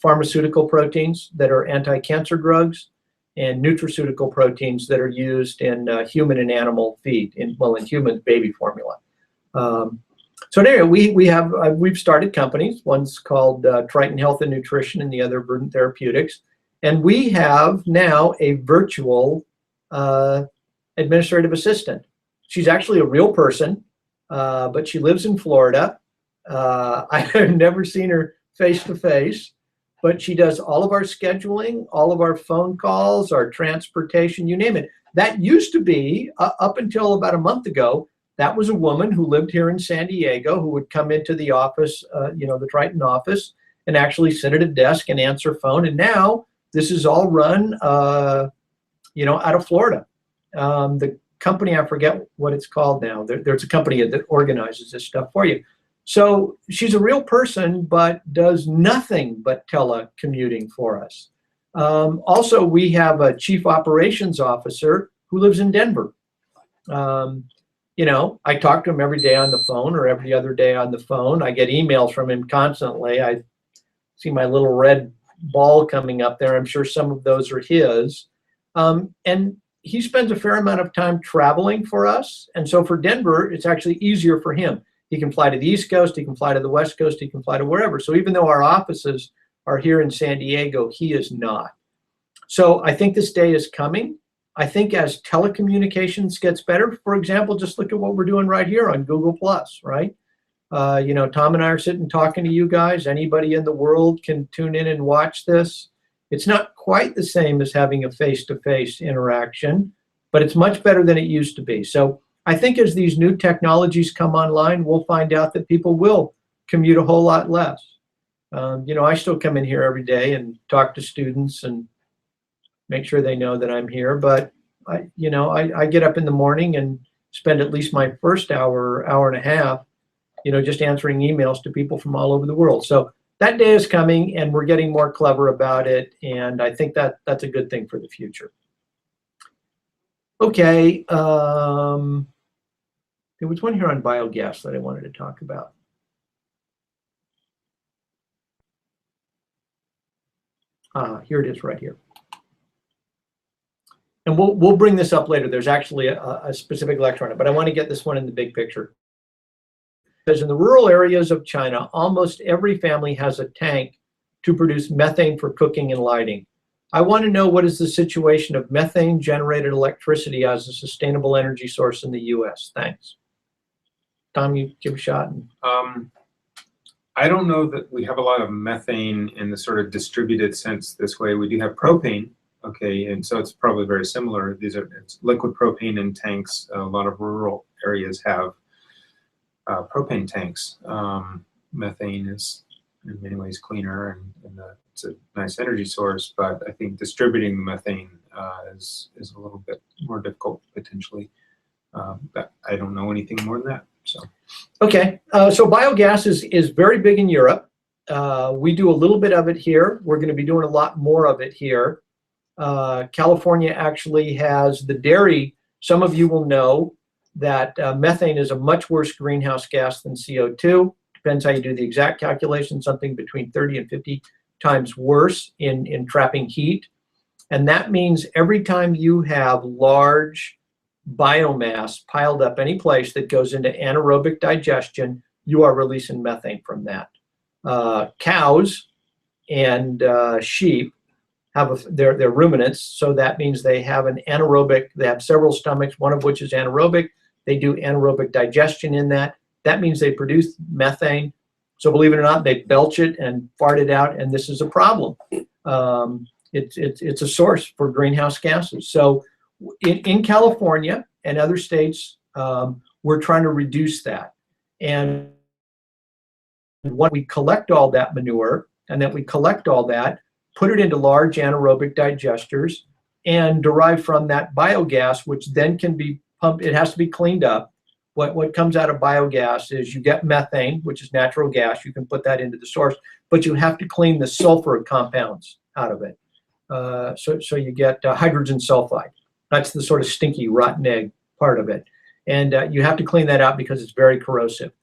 pharmaceutical proteins that are anti-cancer drugs and nutraceutical proteins that are used in human and animal feed, in human baby formula. So anyway, we've started companies. One's called Triton Health and Nutrition, and the other Verdant Therapeutics. And we have now a virtual administrative assistant. She's actually a real person, but she lives in Florida. I've never seen her face to face, but she does all of our scheduling, all of our phone calls, our transportation, you name it. That used to be, up until about a month ago, that was a woman who lived here in San Diego who would come into the office, the Triton office, and actually sit at a desk and answer phone. And now this is all run, out of Florida. The company, I forget what it's called now. There's a company that organizes this stuff for you. So she's a real person, but does nothing but telecommuting for us. Also, we have a chief operations officer who lives in Denver. I talk to him every day on the phone or every other day on the phone. I get emails from him constantly. I see my little red ball coming up there. I'm sure some of those are his. And he spends a fair amount of time traveling for us. And so for Denver, it's actually easier for him. He can fly to the East Coast, he can fly to the West Coast, he can fly to wherever. So even though our offices are here in San Diego, he is not. So I think this day is coming. I think as telecommunications gets better, for example, just look at what we're doing right here on Google+, right? Tom and I are sitting talking to you guys. Anybody in the world can tune in and watch this. It's not quite the same as having a face-to-face interaction, but it's much better than it used to be. So I think as these new technologies come online, we'll find out that people will commute a whole lot less. I still come in here every day and talk to students and make sure they know that I'm here. But I get up in the morning and spend at least my first hour and a half, just answering emails to people from all over the world. So that day is coming, and we're getting more clever about it. And I think that's a good thing for the future. Okay. There was one here on biogas that I wanted to talk about. Here it is right here. And we'll bring this up later. There's actually a specific lecture on it, but I want to get this one in the big picture. Because in the rural areas of China, almost every family has a tank to produce methane for cooking and lighting. I want to know, what is the situation of methane-generated electricity as a sustainable energy source in the U.S.? Thanks. Tom, you give a shot. I don't know that we have a lot of methane in the sort of distributed sense this way. We do have propane, okay, and so it's probably very similar. It's liquid propane in tanks. A lot of rural areas have propane tanks. Methane is in many ways cleaner, and it's a nice energy source, but I think distributing the methane is a little bit more difficult potentially. But I don't know anything more than that. So. Okay, so biogas is very big in Europe. We do a little bit of it here. We're going to be doing a lot more of it here. California actually has the dairy. Some of you will know that methane is a much worse greenhouse gas than CO2. Depends how you do the exact calculation, something between 30 and 50 times worse in trapping heat. And that means every time you have large biomass piled up any place that goes into anaerobic digestion, you are releasing methane from that. Cows and sheep have they're ruminants, so that means they have an anaerobic, they have several stomachs, one of which is anaerobic. They do anaerobic digestion in that. That means they produce methane. So believe it or not, they belch it and fart it out, and this is a problem. It's a source for greenhouse gases. So in California and other states, we're trying to reduce that. And when we collect all that manure, and then we collect all that, put it into large anaerobic digesters, and derive from that biogas, which then can be pumped. It has to be cleaned up. What comes out of biogas is you get methane, which is natural gas. You can put that into the source, but you have to clean the sulfur compounds out of it. So you get hydrogen sulfide. That's the sort of stinky, rotten egg part of it. And you have to clean that out because it's very corrosive.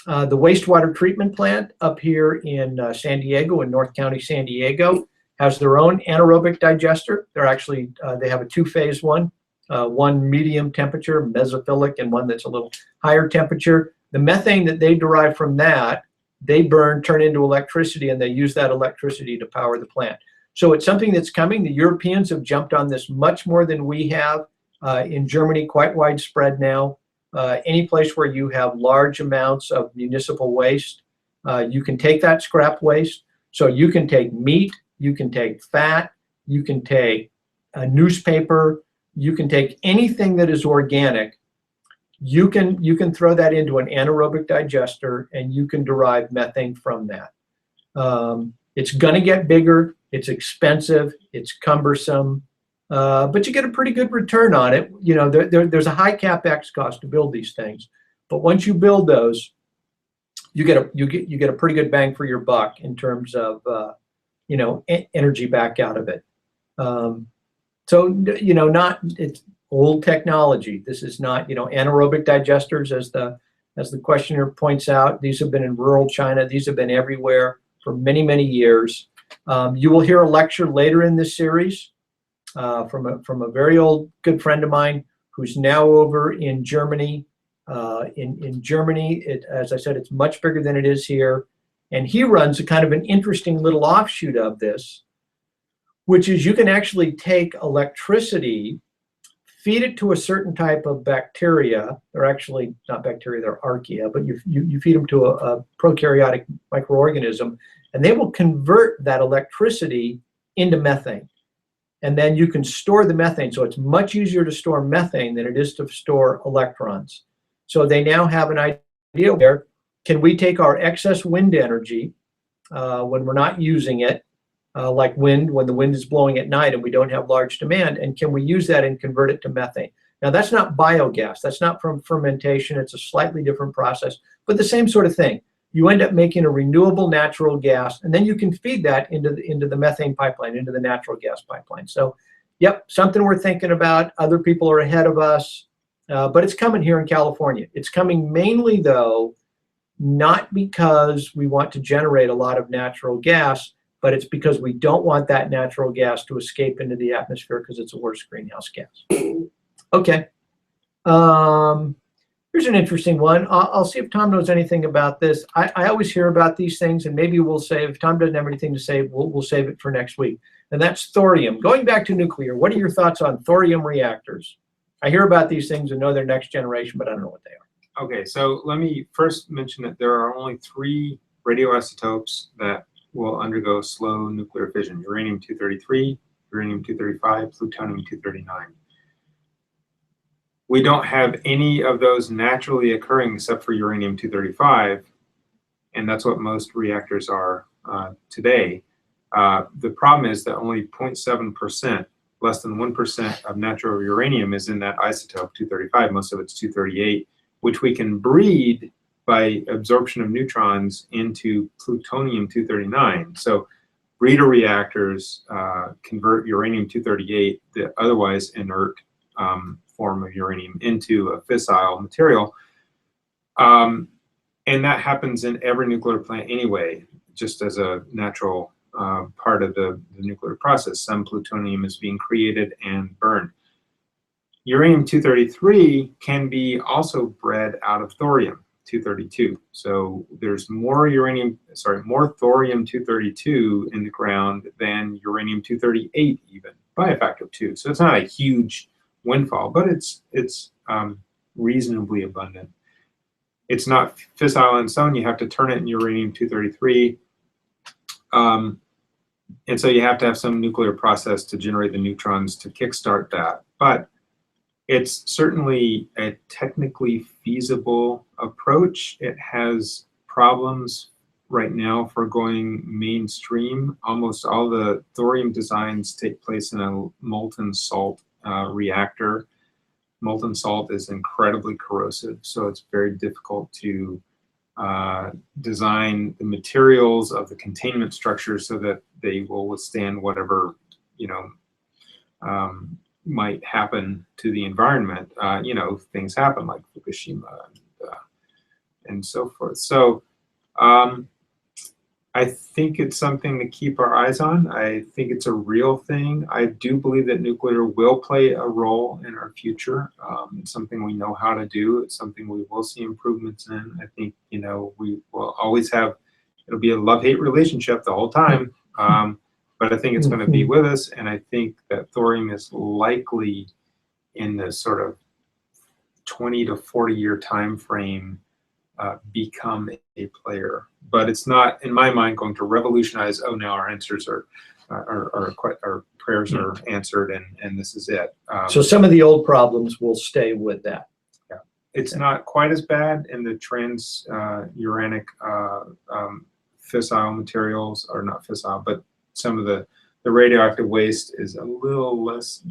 The wastewater treatment plant up here in San Diego, in North County, San Diego, has their own anaerobic digester. They're actually, they have a two-phase one. One medium temperature, mesophilic, and one that's a little higher temperature. The methane that they derive from that, they burn, turn into electricity, and they use that electricity to power the plant. So it's something that's coming. The Europeans have jumped on this much more than we have. In Germany, quite widespread now. Any place where you have large amounts of municipal waste, you can take that scrap waste. So you can take meat, you can take fat, you can take a newspaper, you can take anything that is organic. You can throw that into an anaerobic digester, and you can derive methane from that. It's going to get bigger. It's expensive. It's cumbersome, but you get a pretty good return on it. You know, there's a high capex cost to build these things, but once you build those, you get a pretty good bang for your buck in terms of you know, energy back out of it. So, you know, it's old technology. This is not, you know, anaerobic digesters, as the questioner points out. These have been in rural China. These have been everywhere for many, many years. You will hear a lecture later in this series from a very old good friend of mine who's now over in Germany. In Germany, as I said, it's much bigger than it is here. And he runs a kind of an interesting little offshoot of this, which is you can actually take electricity, feed it to a certain type of bacteria. They're actually not bacteria, they're archaea, but you feed them to a prokaryotic microorganism, and they will convert that electricity into methane. And then you can store the methane. So it's much easier to store methane than it is to store electrons. So they now have an idea where, can we take our excess wind energy when we're not using it, like wind, when the wind is blowing at night and we don't have large demand, and can we use that and convert it to methane? Now that's not biogas, that's not from fermentation, it's a slightly different process, but the same sort of thing. You end up making a renewable natural gas, and then you can feed that into the methane pipeline, into the natural gas pipeline. So, yep, something we're thinking about. Other people are ahead of us, but it's coming here in California. It's coming mainly, though, not because we want to generate a lot of natural gas, but it's because we don't want that natural gas to escape into the atmosphere because it's a worse greenhouse gas. Okay. Here's an interesting one. I'll see if Tom knows anything about this. I always hear about these things, and maybe we'll say, if Tom doesn't have anything to say, we'll save it for next week. And that's thorium. Going back to nuclear, what are your thoughts on thorium reactors? I hear about these things and know they're next generation, but I don't know what they are. Okay, so let me first mention that there are only 3 radioisotopes that will undergo slow nuclear fission: uranium-233, uranium-235, plutonium-239. We don't have any of those naturally occurring except for uranium-235, and that's what most reactors are today. The problem is that only 0.7%, less than 1% of natural uranium is in that isotope 235. Most of it's 238, which we can breed by absorption of neutrons into plutonium-239. So breeder reactors convert uranium-238, the otherwise inert form of uranium, into a fissile material. And that happens in every nuclear plant anyway, just as a natural part of the nuclear process. Some plutonium is being created and burned. Uranium-233 can be also bred out of thorium-232. So there's more thorium-232 in the ground than uranium-238 even, by a factor of 2. So it's not a huge windfall, but it's reasonably abundant. It's not fissile on its own. You have to turn it in uranium-233. And so you have to have some nuclear process to generate the neutrons to kickstart that. But it's certainly a technically feasible approach. It has problems right now for going mainstream. Almost all the thorium designs take place in a molten salt reactor. Molten salt is incredibly corrosive, so it's very difficult to design the materials of the containment structure so that they will withstand whatever, you know, might happen to the environment. You know, things happen like Fukushima and so forth. So I think it's something to keep our eyes on. I think it's a real thing. I do believe that nuclear will play a role in our future. It's something we know how to do. It's something we will see improvements in. I think, you know, we will always have, it'll be a love-hate relationship the whole time. But I think it's going to be with us. And I think that thorium is likely in the sort of 20 to 40 year time frame become a player, but it's not, in my mind, going to revolutionize. Oh, now our answers our prayers are answered, and this is it. So some of the old problems will stay with that. Yeah, it's not quite as bad in the uranic fissile materials, or not fissile, but some of the radioactive waste is a little less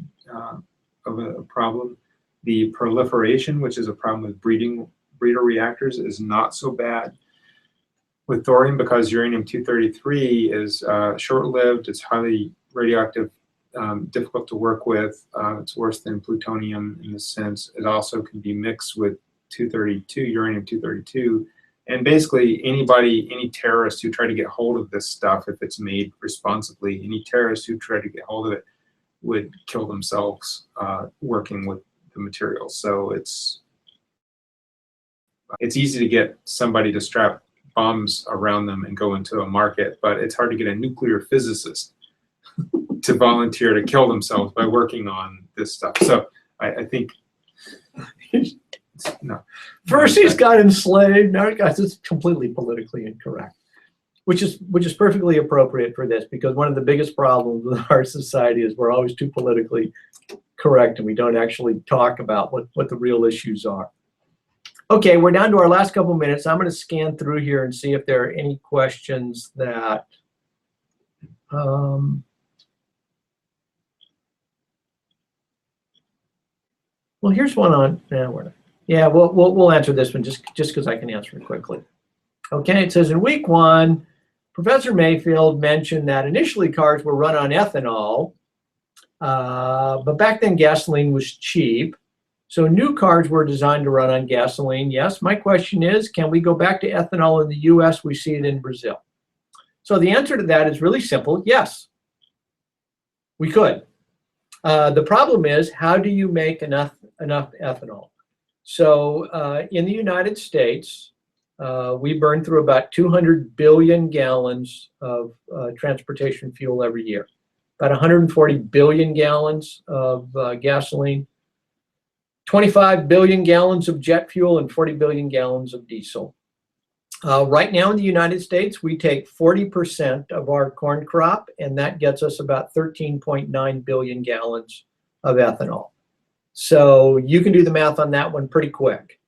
of a problem. The proliferation, which is a problem with breeder reactors, is not so bad with thorium because uranium-233 is short-lived. It's highly radioactive, difficult to work with. It's worse than plutonium in the sense it also can be mixed with uranium-232, and basically any terrorist who try to get hold of this stuff, if it's made responsibly, any terrorist who try to get hold of it would kill themselves working with the materials. So it's easy to get somebody to strap bombs around them and go into a market, but it's hard to get a nuclear physicist to volunteer to kill themselves by working on this stuff. So I think no. First he's got enslaved, now it's completely politically incorrect, which is perfectly appropriate for this, because one of the biggest problems with our society is we're always too politically correct and we don't actually talk about what the real issues are. Okay, we're down to our last couple minutes. I'm going to scan through here and see if there are any questions that well, here's one on, we'll answer this one just because I can answer it quickly. Okay, it says in week 1, Professor Mayfield mentioned that initially cars were run on ethanol, but back then gasoline was cheap. So new cars were designed to run on gasoline. Yes, my question is, can we go back to ethanol in the US? We see it in Brazil. So the answer to that is really simple. Yes, we could. The problem is, how do you make enough ethanol? So in the United States, we burn through about 200 billion gallons of transportation fuel every year, about 140 billion gallons of gasoline, 25 billion gallons of jet fuel, and 40 billion gallons of diesel. Right now in the United States, we take 40% of our corn crop, and that gets us about 13.9 billion gallons of ethanol. So you can do the math on that one pretty quick,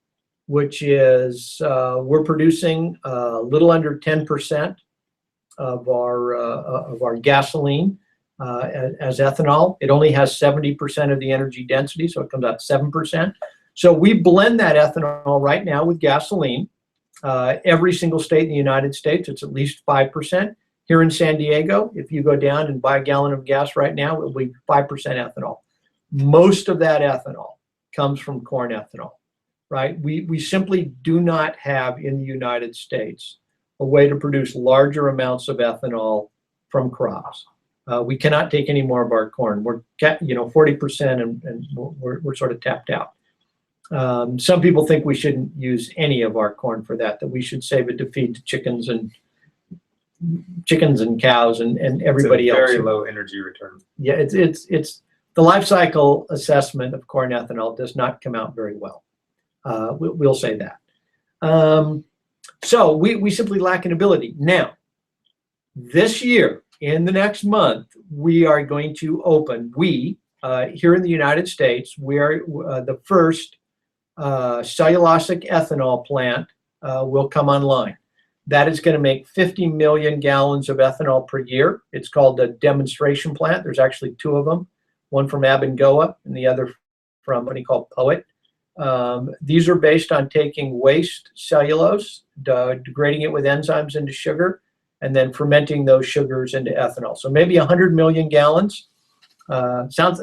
which is we're producing a little under 10% of our gasoline as ethanol. It only has 70% of the energy density, so it comes out 7%. So we blend that ethanol right now with gasoline. Every single state in the United States, it's at least 5%. Here in San Diego, if you go down and buy a gallon of gas right now, it will be 5% ethanol. Most of that ethanol comes from corn ethanol, right? We simply do not have in the United States a way to produce larger amounts of ethanol from crops. We cannot take any more of our corn. We're 40% and we're sort of tapped out. Some people think we shouldn't use any of our corn for that we should save it to feed to chickens and cows and everybody else. Very low energy return. Yeah, it's the life cycle assessment of corn ethanol does not come out very well. We'll say that. So we simply lack an ability. Now, this year, in the next month, we are going to open, here in the United States, we are the first cellulosic ethanol plant will come online. That is going to make 50 million gallons of ethanol per year. It's called a demonstration plant. There's actually two of them, one from Abengoa and the other from a company called Poet. These are based on taking waste cellulose, degrading it with enzymes into sugar, and then fermenting those sugars into ethanol. So maybe 100 million gallons. Sounds,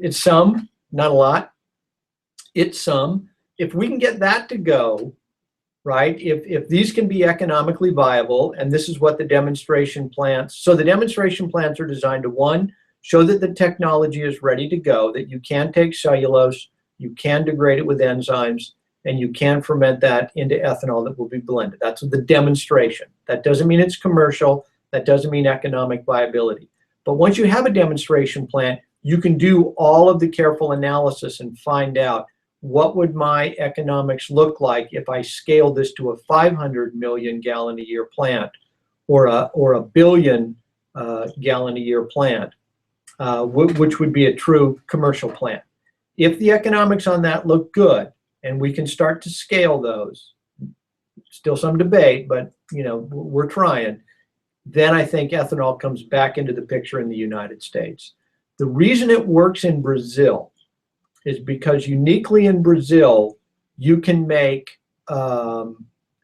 it's some, not a lot. It's some. If we can get that to go, right, if these can be economically viable, and this is what the demonstration plants, so the demonstration plants are designed to, one, show that the technology is ready to go, that you can take cellulose, you can degrade it with enzymes, and you can ferment that into ethanol that will be blended. That's the demonstration. That doesn't mean it's commercial. That doesn't mean economic viability. But once you have a demonstration plant, you can do all of the careful analysis and find out, what would my economics look like if I scaled this to a 500 million gallon a year plant, or a billion gallon a year plant, which would be a true commercial plant. If the economics on that look good and we can start to scale those, still some debate, but we're trying, then I think ethanol comes back into the picture in the United States. The reason it works in Brazil is because uniquely in Brazil, you can make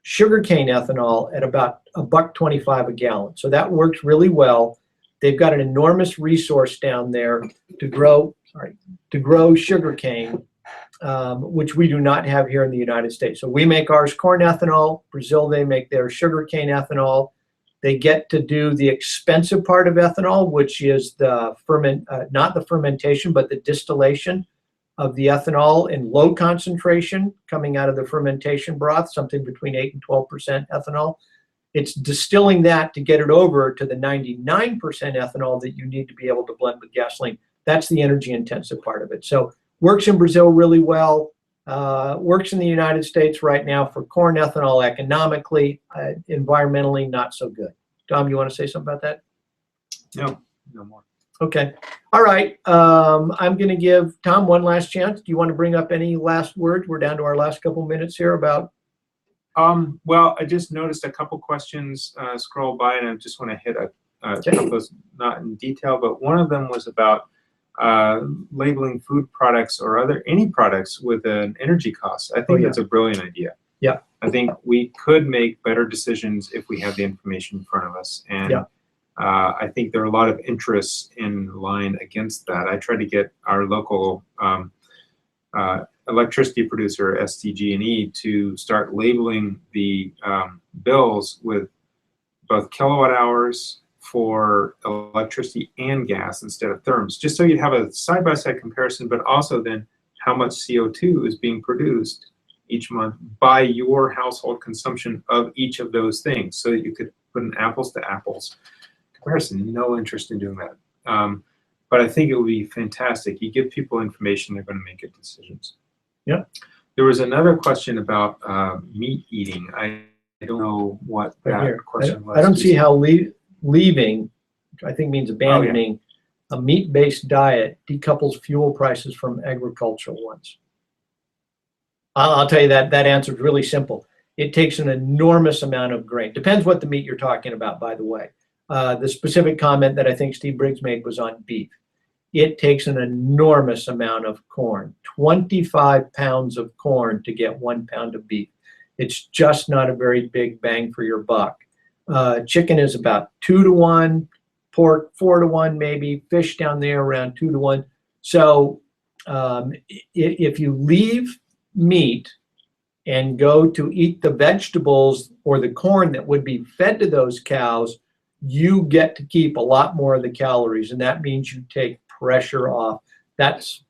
sugarcane ethanol at about $1.25 a gallon. So that works really well. They've got an enormous resource down there to grow sugarcane, which we do not have here in the United States. So we make ours corn ethanol. Brazil, they make their sugarcane ethanol. They get to do the expensive part of ethanol, which is the not the fermentation, but the distillation of the ethanol in low concentration coming out of the fermentation broth, something between 8 and 12% ethanol. It's distilling that to get it over to the 99% ethanol that you need to be able to blend with gasoline. That's the energy intensive part of it. So works in Brazil really well, works in the United States right now for corn ethanol economically, environmentally not so good. Tom, you want to say something about that? No more. Okay. All right. I'm going to give Tom one last chance. Do you want to bring up any last words? We're down to our last couple minutes here about. Well, I just noticed a couple questions scroll by, and I just want to hit a couple of those, not in detail, but one of them was about labeling food products or any products with an energy cost. I think that's a brilliant idea. Yeah. I think we could make better decisions if we have the information in front of us. And I think there are a lot of interests in line against that. I try to get our local electricity producer, SDG&E, to start labeling the bills with both kilowatt hours for electricity and gas instead of therms, just so you have a side-by-side comparison, but also then how much CO2 is being produced each month by your household consumption of each of those things, so that you could put an apples to apples comparison. No interest in doing that. But I think it would be fantastic. You give people information, they're going to make good decisions. Yeah. There was another question about meat eating. I don't know what that question was. I don't see how leaving, which I think means abandoning, a meat-based diet decouples fuel prices from agricultural ones. I'll tell you that answer is really simple. It takes an enormous amount of grain. Depends what the meat you're talking about, by the way. The specific comment that I think Steve Briggs made was on beef. It takes an enormous amount of corn, 25 pounds of corn to get 1 pound of beef. It's just not a very big bang for your buck. Chicken is about 2 to 1, pork 4 to 1 maybe, fish down there around 2 to 1. So if you leave meat and go to eat the vegetables or the corn that would be fed to those cows, you get to keep a lot more of the calories, and that means you take pressure off. That's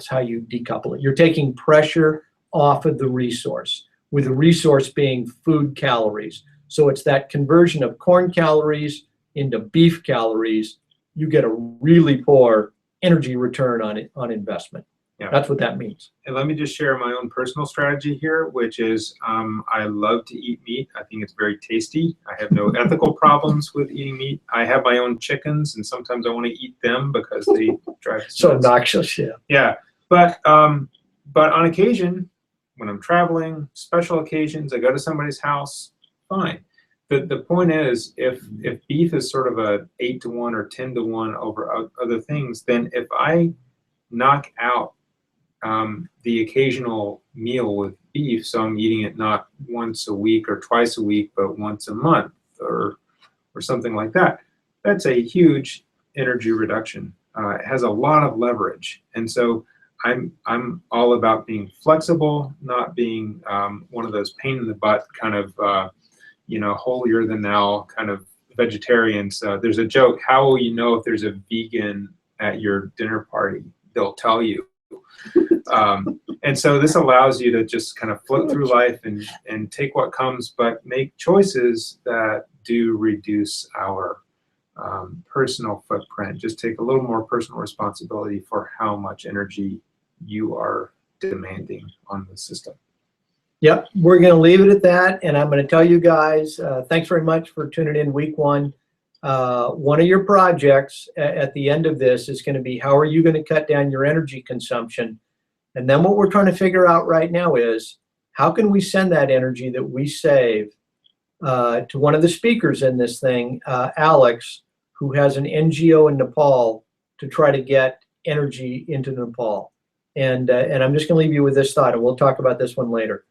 how you decouple it. You're taking pressure off of the resource, with the resource being food calories. So it's that conversion of corn calories into beef calories. You get a really poor energy return on investment. Yeah. That's what that means. And let me just share my own personal strategy here, which is I love to eat meat. I think it's very tasty. I have no ethical problems with eating meat. I have my own chickens, and sometimes I want to eat them because they drive me so nuts. obnoxious, yeah. Yeah, but on occasion, when I'm traveling, special occasions, I go to somebody's house, fine. The point is, if beef is sort of a 8-to-1 or 10-to-1 over other things, then if I knock out the occasional meal with beef, so I'm eating it not once a week or twice a week, but once a month or something like that, that's a huge energy reduction. It has a lot of leverage, and so I'm all about being flexible, not being one of those pain in the butt kind of holier than thou kind of vegetarians. There's a joke: how will you know if there's a vegan at your dinner party? They'll tell you. And so this allows you to just kind of float through life and take what comes, but make choices that do reduce our personal footprint. Just take a little more personal responsibility for how much energy you are demanding on the system. Yep, we're going to leave it at that, and I'm going to tell you guys, thanks very much for tuning in week one. One of your projects at the end of this is going to be, how are you going to cut down your energy consumption? And then what we're trying to figure out right now is, how can we send that energy that we save to one of the speakers in this thing, Alex, who has an NGO in Nepal, to try to get energy into Nepal. And I'm just going to leave you with this thought, and we'll talk about this one later.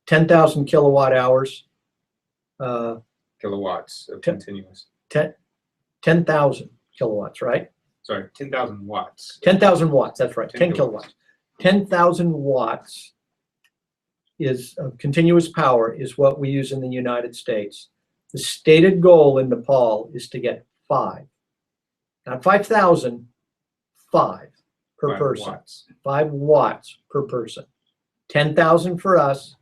10,000 kilowatt hours. Kilowatts of continuous. 10,000 kilowatts, right? Sorry, 10,000 watts. 10,000 watts, that's right, 10 kilowatts. kilowatts. 10,000 watts is of continuous power is what we use in the United States. The stated goal in Nepal is to get 5. Not 5,000, 5 per 5 person. watts. 5 watts per person. 10,000 for us,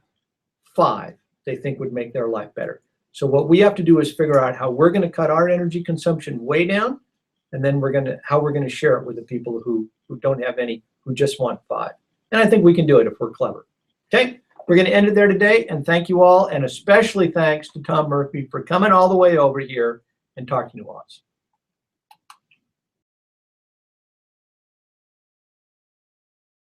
5 they think would make their life better. So what we have to do is figure out how we're going to cut our energy consumption way down, and then how we're going to share it with the people who don't have any, who just want 5. And I think we can do it if we're clever. Okay, we're going to end it there today, and thank you all, and especially thanks to Tom Murphy for coming all the way over here and talking to us.